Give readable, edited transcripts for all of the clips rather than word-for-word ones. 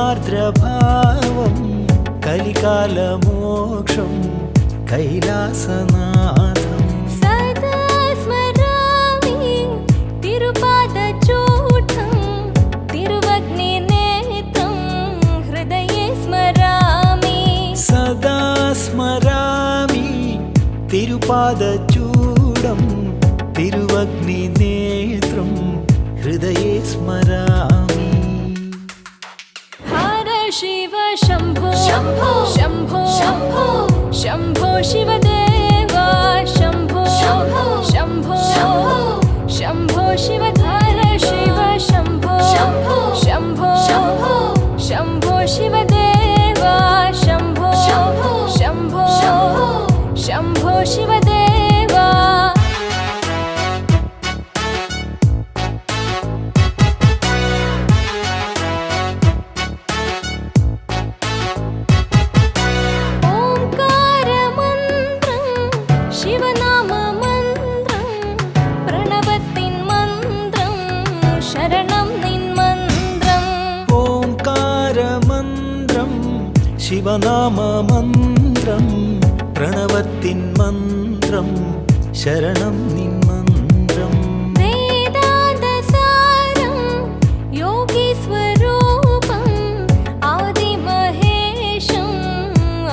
സാന്ദ്രഭാവം കലികാലമോക്ഷം കൈലാസനാഥം സദാ സ്മരാമി തിരുപാദചൂഢം തിരുവഗ്നിനേത്രം ഹൃദയേ സ്മരാമി സദാ സ്മരാമി തിരുപാദചൂഢം തിരുവഗ്നിനേത്രം ഹൃദയേ സ്മരാമി ഹര ശിവ ശംഭോ ശംഭോ ശംഭോ ശംഭോ ശംഭോ ശിവദേവ ശംഭോ ശംഭോ ശംഭോ ശംഭോ ശിവധര ശിവ ശംഭോ ശംഭോ ശംഭോ ശംഭോ ശിവദേവ ശംഭോ ശംഭോ ശംഭോ ശിവദേവ ശിവനാമമന്ത്രം പ്രണവത്തിൻ മന്ത്രം ശരണം നിൻ മന്ത്രം വേദാന്തസാരം യോഗീസ്വരൂപം ആദിമഹേശം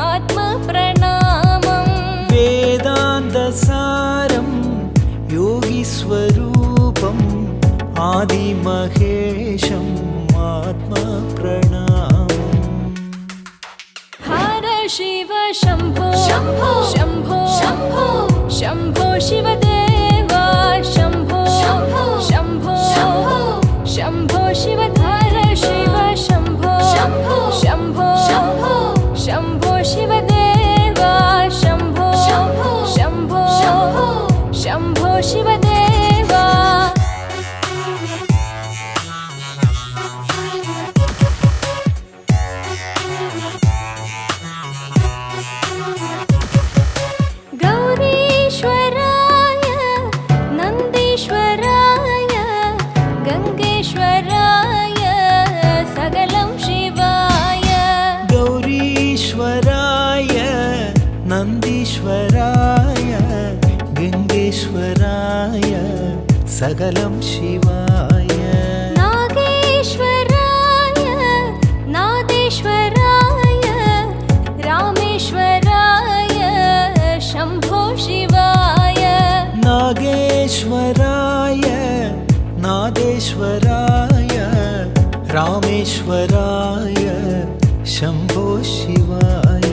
ആത്മപ്രണാമം വേദാന്തസാരം യോഗീസ്വരൂപം ആദിമഹേശം ആത്മപ്രണാമം ശിവ ശംഭോ ശംഭോ ശംഭോ ശംഭോ ശംഭോ ശിവദേവ ശംഭോ ശംഭോ ശംഭോ ശംഭോ ശിവധര ശിവ ശംഭോ ശംഭോ ശംഭോ ശംഭോ ശിവദേവ ശംഭോ ശംഭോ ശംഭോ ശിവദേവ നന്ദീശ്വരായ ഗംഗേശ്വരായ സകലം ശിവായ നാഗേശ്വരായ നാദേശ്വരായ രാമേശ്വരായ ശംഭോ ശിവായ നാഗേശ്വരായ നാദേശ്വരായ രാമേശ്വരായ ശംഭോ ശിവായ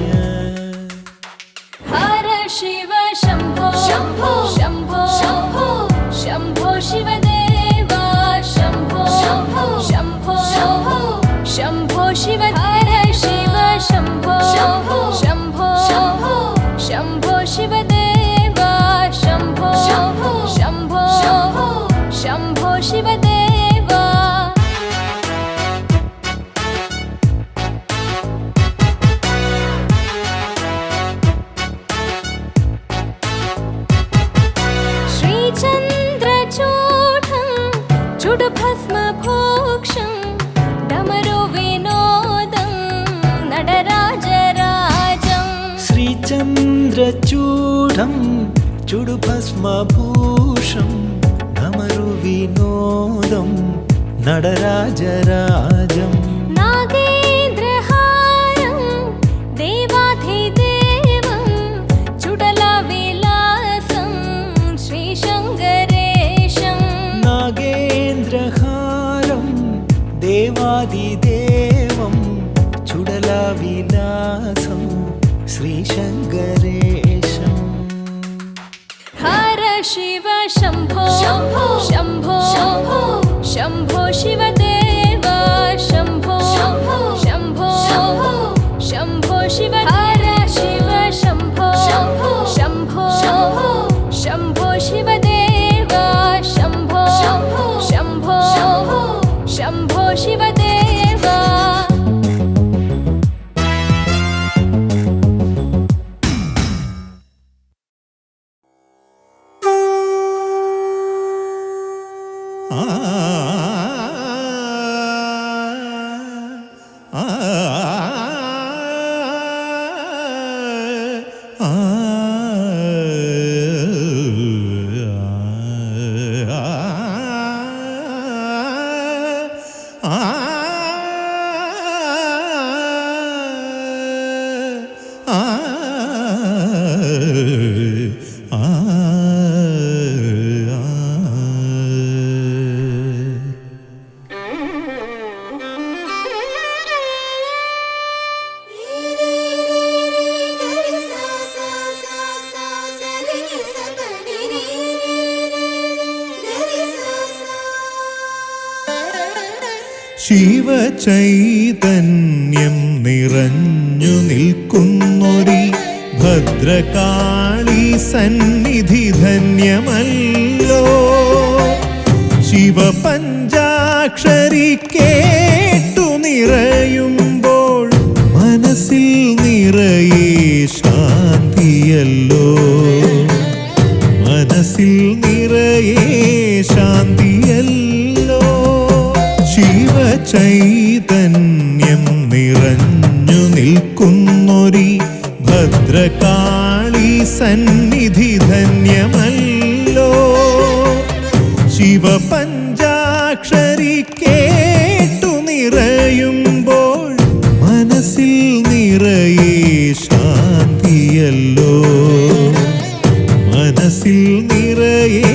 ശിവ ശംഭോ ശംഭോ ശംഭോ ശംഭോ ശംഭോ ശിവദേവ ശംഭോ ശംഭോ ശംഭോ ശംഭോ ശിവധര ശിവ ശംഭോ ശംഭോ ശംഭോ ശിവദേവ ശംഭോ ശംഭോ ശിവദേവ ചന്ദ്രചൂഢം ചുടുഭസ്മഭോക്ഷം ഡമരു വിനോദം നടരാജരാജം ശ്രീചന്ദ്രചൂഢം ചുടുഭസ്മഭൂഷം ഡമരു വിനോദം നടരാജരാജം നാഗേന്ദ്രഹാരം ദേവാധിദേവം ചുടലവിലാസം ശ്രീശങ്കരേശം നാഗേന്ദ്രഹാരം ദേവാദിദേവം ചുടലവിലാസം ശ്രീശങ്കരേശം ഹര ശിവ ശംഭോ ശംഭോ ശംഭോ ശംഭോ ശിവദേവ ശംഭോ ശംഭോ ശംഭോ ശിവധര ശിവ ശംഭോ ശംഭോ ശിവദേവ ശംഭോ ശംഭോ ശിവദേവ ശിവചൈതന്യം നിറഞ്ഞു നിൽക്കുന്നൊരി ഭദ്രകാളി സന്നിധി ധന്യമല്ലോ. ശിവപഞ്ചാക്ഷരി കേട്ടു നിറയുമ്പോൾ മനസ്സിൽ നിറയെ ശാന്തിയല്ലോ. മനസ്സിൽ നിറയെ ശാന്തിയല്ലോ. ശിവചൈതന്യം നിറഞ്ഞു നിൽക്കുന്നൊരി ഭദ്രകാളി സന്നിധി ധന്യമല്ലോ. ശിവപഞ്ചാക്ഷരി കേട്ടു നിറയുമ്പോൾ മനസ്സിൽ നിറയെ ശാന്തിയല്ലോ. മനസ്സിൽ നിറയെ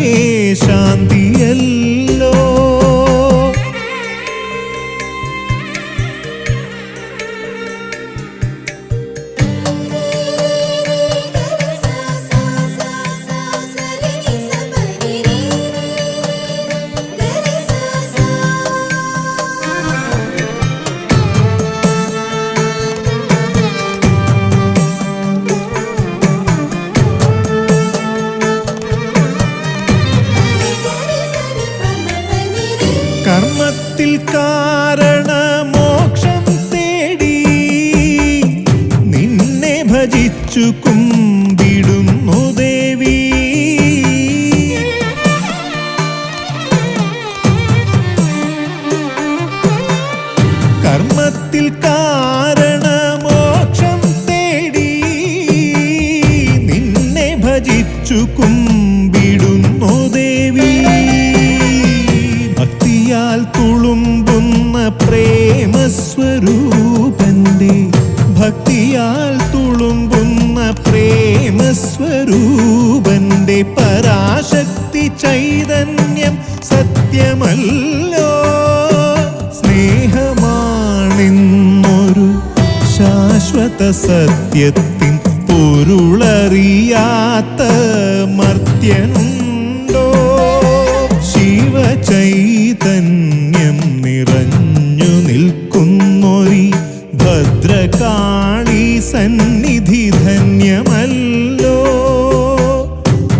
ശാന്തിയല്ലോ. കർമ്മത്തിൽ കാരണമോക്ഷം തേടി നിന്നെ ഭജിച്ചു കുമ്പിടുന്നു ദേവി. കർമ്മത്തിൽ കാരണമോക്ഷം തേടി നിന്നെ ഭജിച്ചു കുമ്പിടുന്നു ദേവി. ഭക്തിയാൽ തുളുമ്പുന്ന പ്രേമസ്വരൂപന്റെ ഭക്തിയാൽ തുളുമ്പുന്ന പ്രേമസ്വരൂപന്റെ പരാശക്തി ചൈതന്യം സത്യമല്ലോ. സ്നേഹമാണെന്നൊരു ശാശ്വത സത്യത്തിൻ പൊരുളറിയാത്ത മർത്യനുണ്ടോ? ശിവചൈതന്യം നിറഞ്ഞു നിൽക്കുന്നൊരി ഭദ്രകാളി സന്നിധി ധന്യമല്ലോ.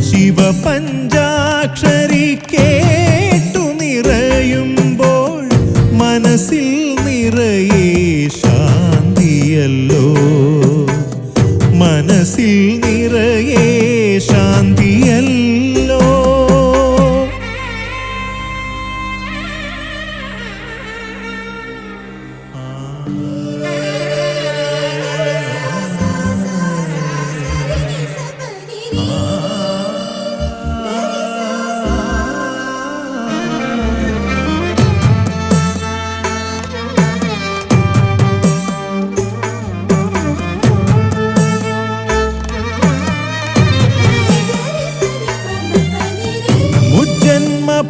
ശിവപഞ്ചാക്ഷരി കേട്ടു നിറയുമ്പോൾ മനസ്സിൽ നിറയെ ശാന്തിയല്ലോ. മനസ്സിൽ നിറയെ ശാന്തിയല്ലോ.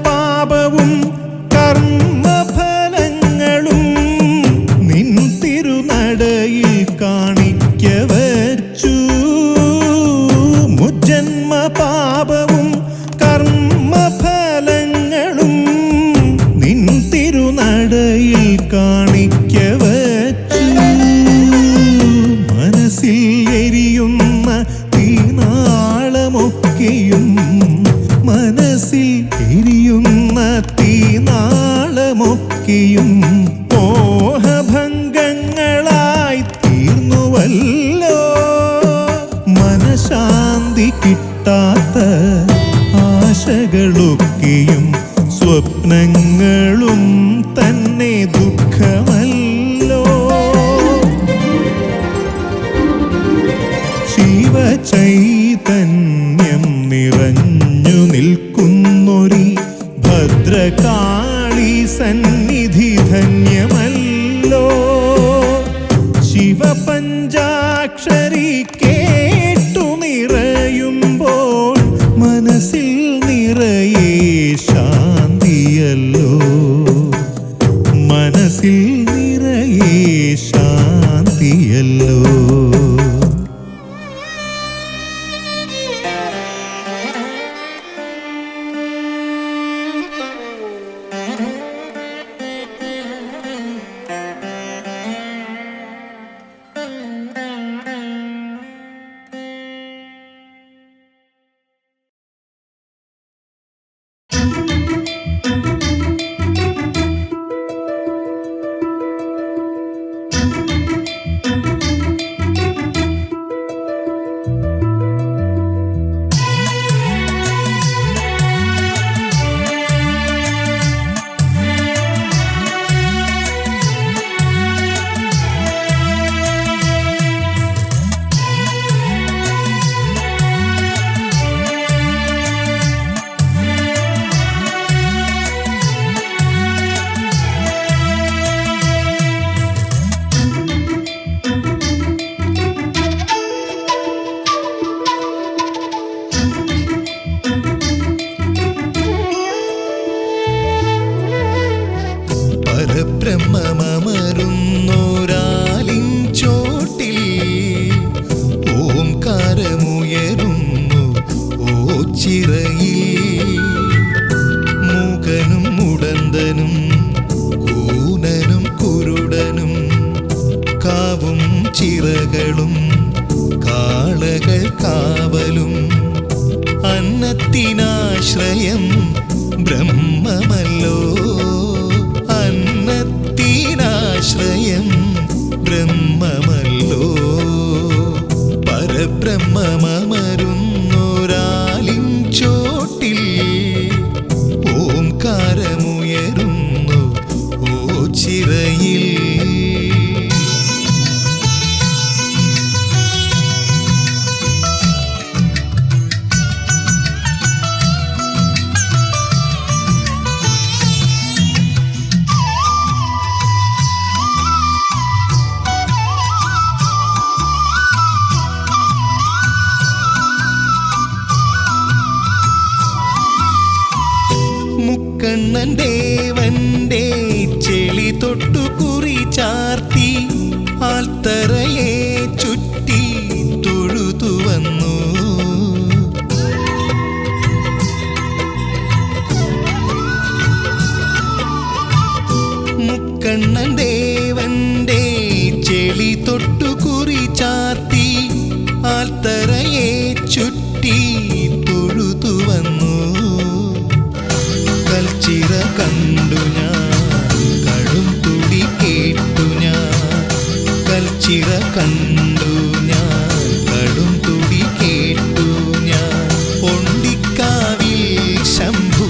പാപവും കർമ്മഫലങ്ങളും നിൻ തിരുനടയിൽ കാണിക്ക വച്ചു. മുജ്ജന്മ പാപവും കർമ്മഫലങ്ങളും നിൻ തിരുനടയിൽ കാണിക്ക വച്ചു. മനസ്സിൽ എരിയുന്ന തീനാളമൊക്കെയും മനസ്സിൽ എരിയുന്ന തീനാളമൊക്കെയും മോഹഭംഗങ്ങളായി തീർന്നുവല്ലോ. മനഃശാന്തി കിട്ടാത്ത ആശകളൊക്കെയും സ്വപ്നങ്ങളും തന്നെ ദുഃഖമല്ലോ. ശിവചൈതന്യം നിറഞ്ഞു നിൽക്കുന്നൊരി ഭദ്രകാളി സന്നിധി ധന്യമല്ലോ. ശിവപഞ്ചാക്ഷരി കേട്ടു നിറയുമ്പോൾ മനസ്സിൽ നിറയെ ശാന്തിയല്ലോ. മനസ്സിൽ നിറയെ ശാന്തിയല്ലോ. കാവും ചിറകളും കാളകൾ കാവലും അന്നത്തിനാശ്രയം ബ്രഹ്മമല്ലോ അന്നത്തിനാശ്രയം ബ്രഹ്മമല്ലോ പരബ്രഹ്മമരുന്നൊരാലിൻ ചോട്ടിൽ ഓംകാരമുയരുന്നു ഓ ചിറയിൽ മുക്കണ്ണൻ ദേവന്റെ ചെളി തൊട്ടു കുറി ചാർത്തി ആൽത്തറയെ ചുറ്റി തൊഴുതു വന്നു മുക്കണ്ണൻ ദേവന്റെ ചെളി തൊട്ടു കുറി ചാർത്തി ആൽത്തറയെ ചുറ്റി തൊഴുതു വന്നു കൽച്ചിറ കണ്ടു ഞാൻ കടും തുടി കേട്ടു ഞാൻ കൽച്ചിറ കണ്ടു ഞാൻ കടും തുടി കേട്ടു ഞാൻ ഒണ്ടിക്കാവിൽ ശംഭു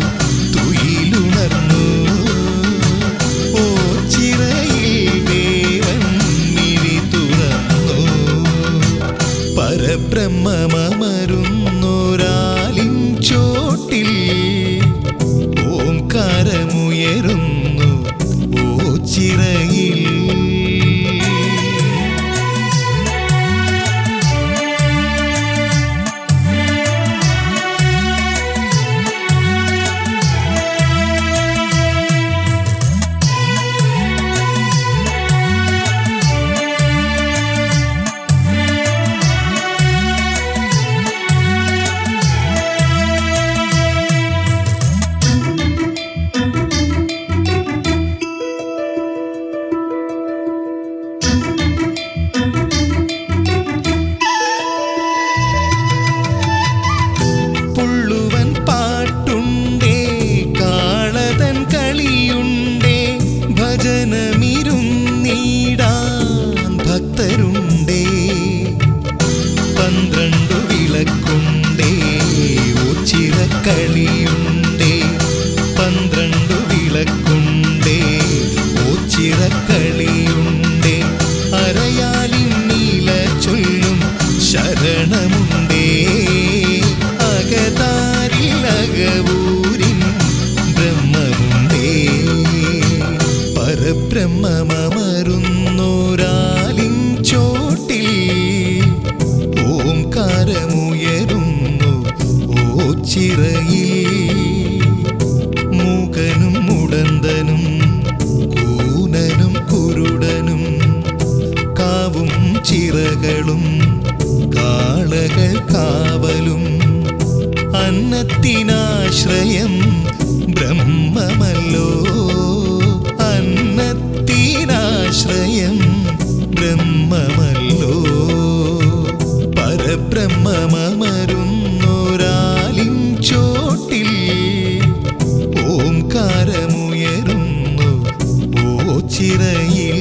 തുയിലുണർന്നു ഓ ചിറയിൽ ദേവൻ മിഴി തുറന്നു പരബ്രഹ്മമരുന്നൊരാലിൻ ചോട്ടിൽ ഓംകാരമുയരുന്നു ഓ ചിറയിൽ പുള്ളുവൻ പാട്ടുണ്ടേ കാളതൻ കളിയുണ്ടേ ഭജനമിരുന്നീടാൻ ഭക്തരുണ്ടേ 12 വിളക്കുണ്ടേ ഓച്ചിറക്കളിയുണ്ടേ 12 വിളക്കുണ്ടേ ഓച്ചിറക്കളിയുണ്ടേ അരയാലിൻ നീല ചൊല്ലും ശരണമുണ്ടേ അകതാരിൽ അകവൂരിൻ ബ്രഹ്മമുണ്ടേ പരബ്രഹ്മമരുന്നൊരാലിൻ ചോട്ടിൽ ഓംകാരമുയരുന്നു ഓ ചിറയിൽ മൂകനും മുടന്തനും കൂനനും കുരുടനും കാവും ചിറകളും കാളകൾ കാവലും അന്നത്തിനാശ്രയം ബ്രഹ്മമല്ലോ അന്നത്തിനാശ്രയം ബ്രഹ്മമല്ലോ പരബ്രഹ്മമരുന്നൊരാലിൻ ചോട്ടിൽ ഓംകാരമുയരുന്നു ഓ ചിറയിൽ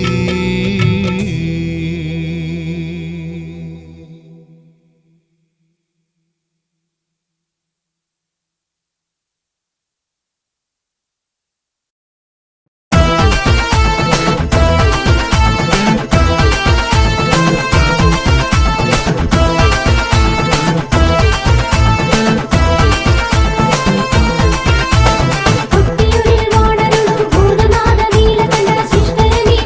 കുട്ടിയുള്ളിൽ വാണരുളും ഭൂതനാഥ നീലകണ്ഠ ശിഷ്ടനെ നീ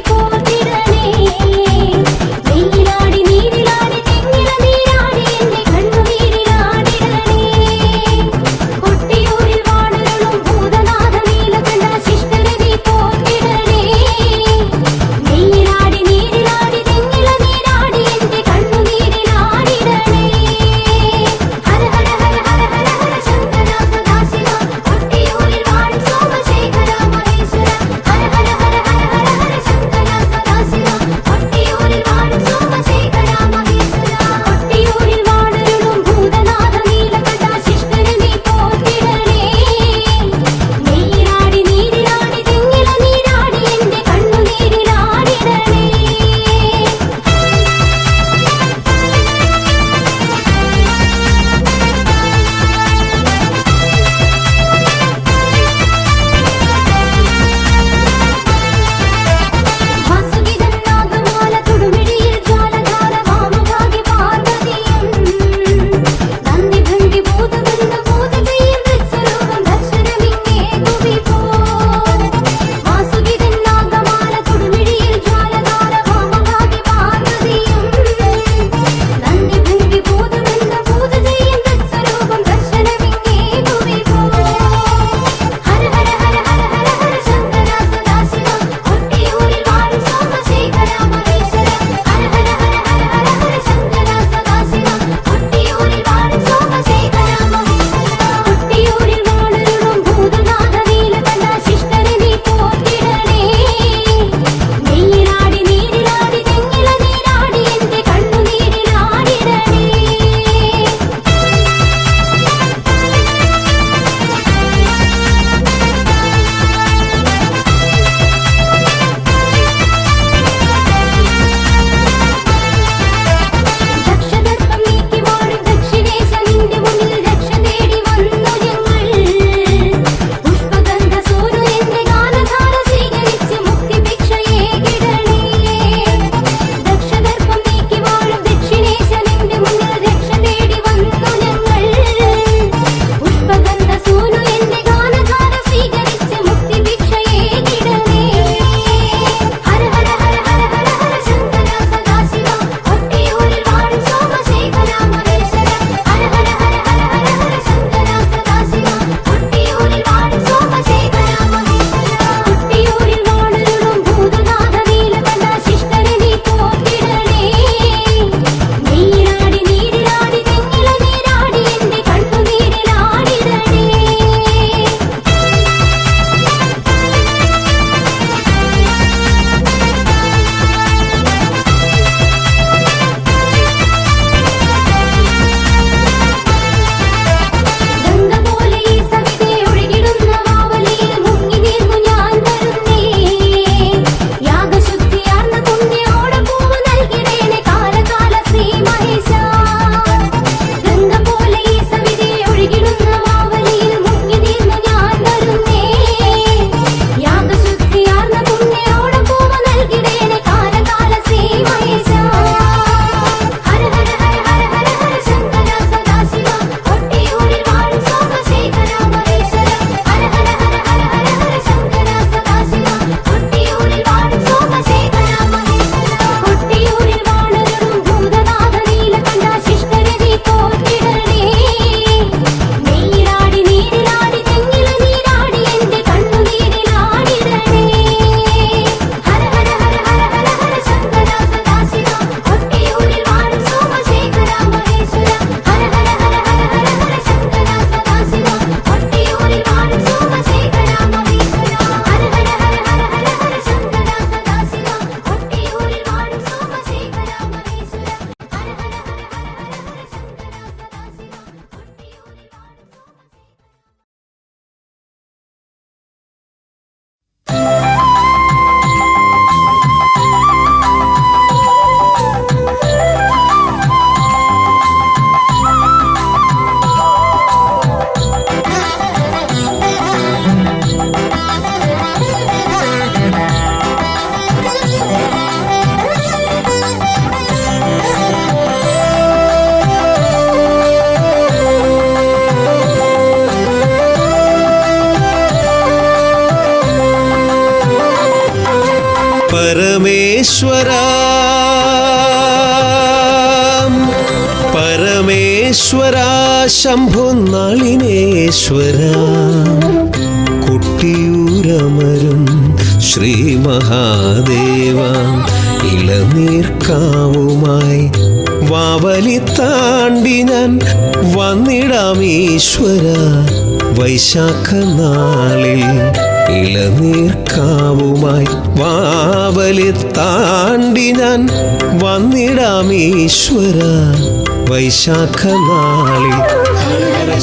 പരമേശ്വരാ പരമേശ്വരാ ശംഭോ നളിനേശ്വരാ കൊട്ടിയൂരമരും ശ്രീ മഹാദേവ ഇളനീർക്കാവുമായി വാവലി താണ്ടി ഞാൻ വന്നിടാം ഈശ്വര വൈശാഖ നാളിൽ ഇളനീർക്കാവുമായി വാവലി താണ്ടി ഞാൻ വന്നിടാം ഈശ്വര വൈശാഖ നാളിൽ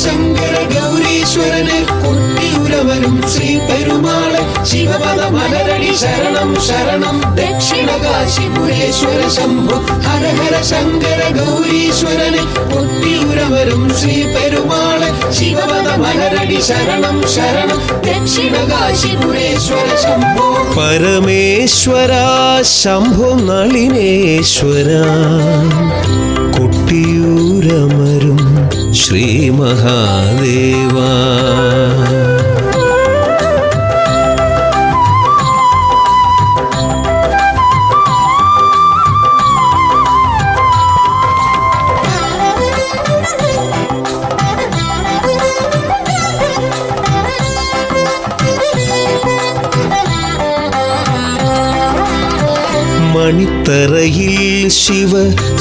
ശങ്കര ഗൗരീശ്വരനെ കൊട്ടിയൂരവരും ശ്രീ പെരുമാളെ ശിവപദ മലരടി ശരണം ശരണം ദക്ഷിണ കാശിപുരേശ്വര ശംഭു ഹര ഹര ശങ്കര ഗൗരീശ്വരനെ കൊട്ടിയൂരവരും ശ്രീ പെരുമാളെ ശിവപദ മലരടി ശരണം ശരണം ദക്ഷിണ കാശിപുരേശ്വര ശംഭു പരമേശ്വരാ ശംഭോ നളിനേശ്വരാ കൊട്ടിയൂരമരും ശ്രീ മഹാദേവാ മണിത്തറയിൽ ശിവ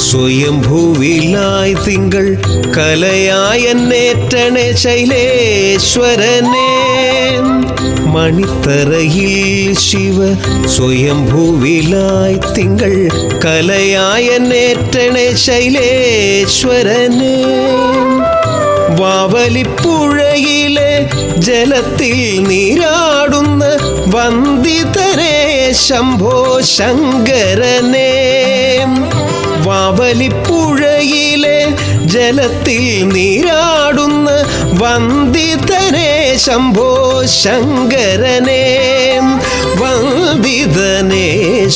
സ്വയംഭൂവിലായി തിങ്കൾ കലയായെന്നേറ്റണേ ശൈലേശ്വരനെ മണിത്തറയിൽ ശിവ സ്വയംഭൂവിലായി തിങ്കൾ കലയായെന്നേറ്റണേ ശൈലേശ്വരനെ വാവലിപ്പുഴയിലെ ജലത്തിൽ നീരാടുന്ന വന്ദിതരേ ശംഭോ ശങ്കരനെ വാവലിപ്പുഴയിലെ ജലത്തിൽ നീരാടുന്ന വന്ദിതരേ ശംഭോ ശങ്കരനെ വന്ദിതനേ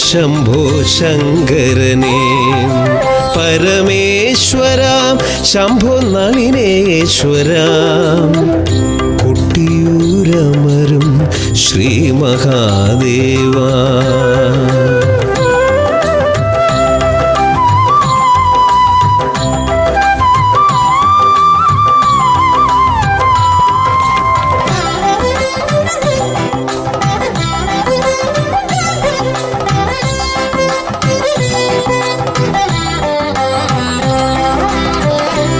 ശംഭോ ശങ്കരനെ പരമേശ്വരാ ശംഭോ നളിനേശ്വരാ കൊട്ടിയൂരമരും ശ്രീ മഹാദേവാ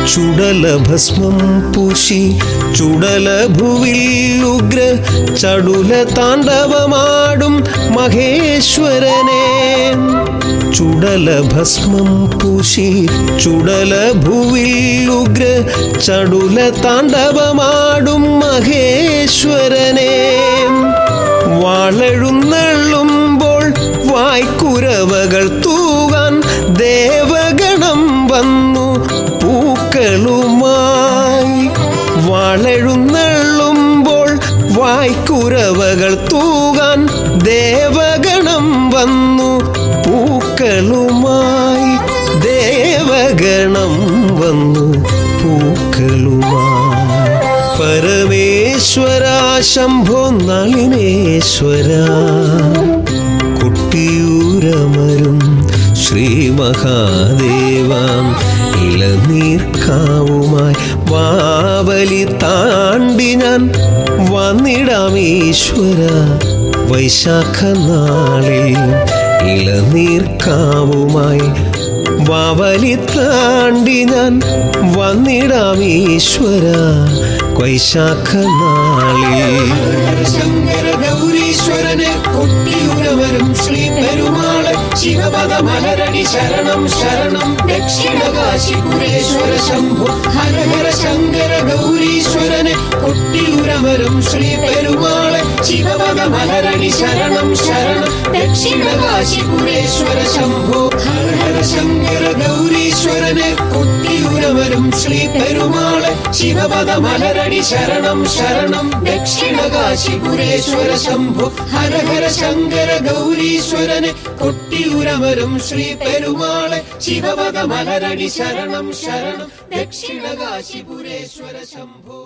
ചുടലഭസ്മം പൂശി ചുടലഭുവിൽ ഉഗ്ര ചടുല താണ്ഡവമാടും മഹേശ്വരനെ ചുടലഭസ്മം പൂശി ചുടലഭുവിൽ ഉഗ്ര ചടുല താണ്ഡവമാടും മഹേശ്വരനെ വാളെഴുന്നള്ളുമ്പോൾ വായ്ക്കുരവകൾ തൂകാൻ ദേവഗണം വന്നു പൂക്കളുമായി വാളെഴുന്നള്ളുമ്പോൾ വായ്ക്കുരവകൾ തൂകാൻ ദേവഗണം വന്നു പൂക്കളുമായി ദേവഗണം വന്നു പൂക്കളുമായി പരമേശ്വരാ ശംഭോ നളിനേശ്വരാ കൊട്ടിയൂരമരും ശ്രീ മഹാദേവാ ഇളനീർക്കാവുമായി വാവലി താണ്ടി ഞാൻ വന്നിടാം ഈശ്വര വൈശാഖ നാളിൽ ഇളനീർക്കാവുമായി വാവലി താണ്ടി ഞാൻ വന്നിടാം ഈശ്വര വൈശാഖ നാളിൽ ശങ്കര ഗൗരീശ്വരനെ കൊട്ടിയൂരവരും ശ്രീ പെരുമാളെ ശിവപദ മലരടി ശരണം ശരണം ദക്ഷിണ കാശിപുരേശ്വര ശംഭു ഹര ഹര ശങ്കര ഗൗരീശ്വരനെ കൊട്ടിയൂരവരും ശ്രീ പെരുമാളെ ശിവപദ മലരടി ശരണം ശരണം ദക്ഷിണ കാശിപുരേശ്വര ശംഭു ഹര ഹര ശങ്കര ഗൗരീശ്വരനെ കൊട്ടിയൂരവരും ശ്രീ പെരുമാളെ ശിവപദ മലരടി ശരണം ശരണം ദക്ഷിണ കാശിപുരേശ്വര ശംഭു ഹര ഹര ശങ്കര ഗൗരീശ്വരനെ കൊട്ടിയൂരവരും ശ്രീ പെരുമാളെ ശിവപദ മലരടി ശരണം ശരണം ദക്ഷിണ കാശിപുരേശ്വര ശംഭു.